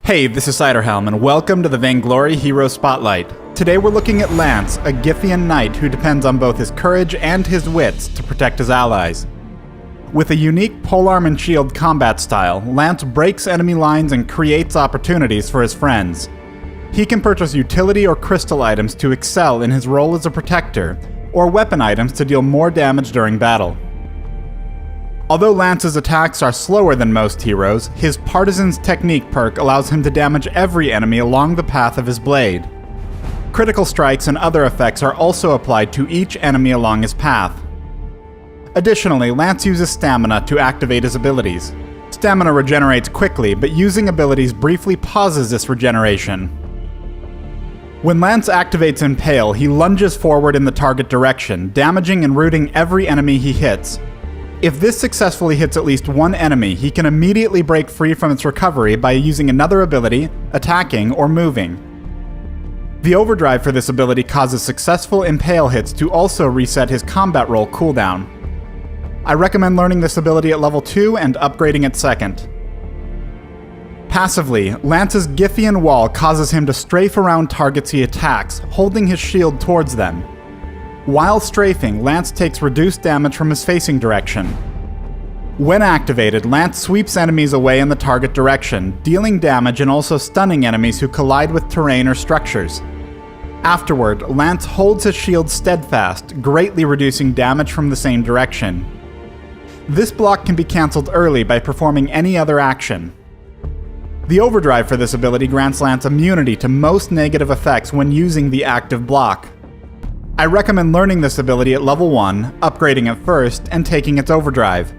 Hey, this is Ciderhelm, and welcome to the Vainglory Hero Spotlight. Today we're looking at Lance, a Githian knight who depends on both his courage and his wits to protect his allies. With a unique polearm and shield combat style, Lance breaks enemy lines and creates opportunities for his friends. He can purchase utility or crystal items to excel in his role as a protector, or weapon items to deal more damage during battle. Although Lance's attacks are slower than most heroes, his Partisan's Technique perk allows him to damage every enemy along the path of his blade. Critical strikes and other effects are also applied to each enemy along his path. Additionally, Lance uses stamina to activate his abilities. Stamina regenerates quickly, but using abilities briefly pauses this regeneration. When Lance activates Impale, he lunges forward in the target direction, damaging and rooting every enemy he hits. If this successfully hits at least one enemy, he can immediately break free from its recovery by using another ability, attacking, or moving. The overdrive for this ability causes successful Impale hits to also reset his combat roll cooldown. I recommend learning this ability at level 2 and upgrading it second. Passively, Lance's Githian wall causes him to strafe around targets he attacks, holding his shield towards them. While strafing, Lance takes reduced damage from his facing direction. When activated, Lance sweeps enemies away in the target direction, dealing damage and also stunning enemies who collide with terrain or structures. Afterward, Lance holds his shield steadfast, greatly reducing damage from the same direction. This block can be cancelled early by performing any other action. The overdrive for this ability grants Lance immunity to most negative effects when using the active block. I recommend learning this ability at level 1, upgrading it first, and taking its overdrive.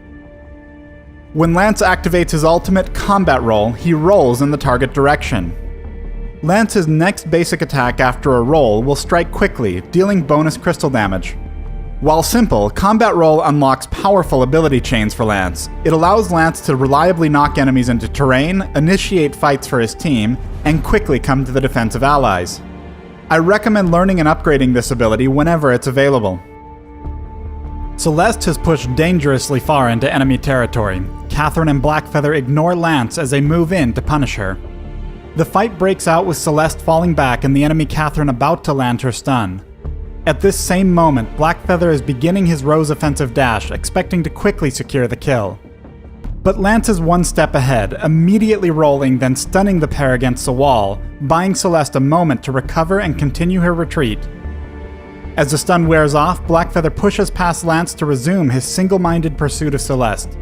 When Lance activates his ultimate combat roll, he rolls in the target direction. Lance's next basic attack after a roll will strike quickly, dealing bonus crystal damage. While simple, combat roll unlocks powerful ability chains for Lance. It allows Lance to reliably knock enemies into terrain, initiate fights for his team, and quickly come to the defense of allies. I recommend learning and upgrading this ability whenever it's available. Celeste has pushed dangerously far into enemy territory. Catherine and Blackfeather ignore Lance as they move in to punish her. The fight breaks out with Celeste falling back and the enemy Catherine about to land her stun. At this same moment, Blackfeather is beginning his Rose offensive dash, expecting to quickly secure the kill. But Lance is one step ahead, immediately rolling, then stunning the pair against the wall, buying Celeste a moment to recover and continue her retreat. As the stun wears off, Blackfeather pushes past Lance to resume his single-minded pursuit of Celeste.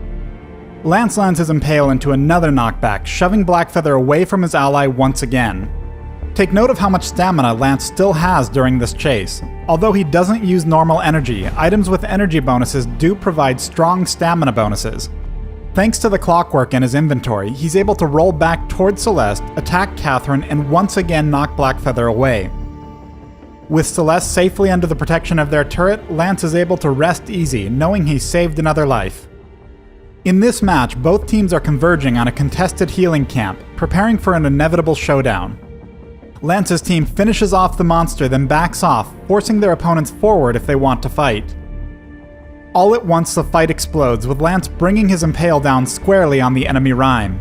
Lance lands his Impale into another knockback, shoving Blackfeather away from his ally once again. Take note of how much stamina Lance still has during this chase. Although he doesn't use normal energy, items with energy bonuses do provide strong stamina bonuses. Thanks to the clockwork in his inventory, he's able to roll back towards Celeste, attack Catherine, and once again knock Blackfeather away. With Celeste safely under the protection of their turret, Lance is able to rest easy, knowing he's saved another life. In this match, both teams are converging on a contested healing camp, preparing for an inevitable showdown. Lance's team finishes off the monster, then backs off, forcing their opponents forward if they want to fight. All at once, the fight explodes, with Lance bringing his Impale down squarely on the enemy Rhyme.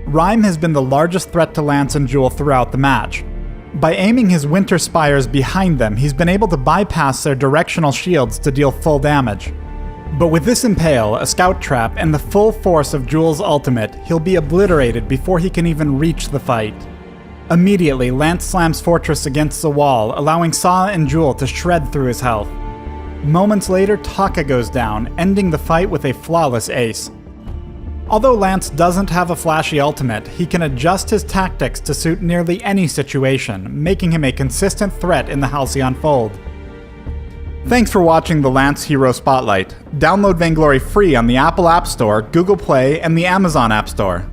Rhyme has been the largest threat to Lance and Jewel throughout the match. By aiming his Winter Spires behind them, he's been able to bypass their directional shields to deal full damage. But with this Impale, a scout trap, and the full force of Jewel's ultimate, he'll be obliterated before he can even reach the fight. Immediately, Lance slams Fortress against the wall, allowing Saw and Jewel to shred through his health. Moments later, Taka goes down, ending the fight with a flawless ace. Although Lance doesn't have a flashy ultimate, he can adjust his tactics to suit nearly any situation, making him a consistent threat in the Halcyon Fold. Thanks for watching the Lance Hero Spotlight. Download Vainglory free on the Apple App Store, Google Play, and the Amazon App Store.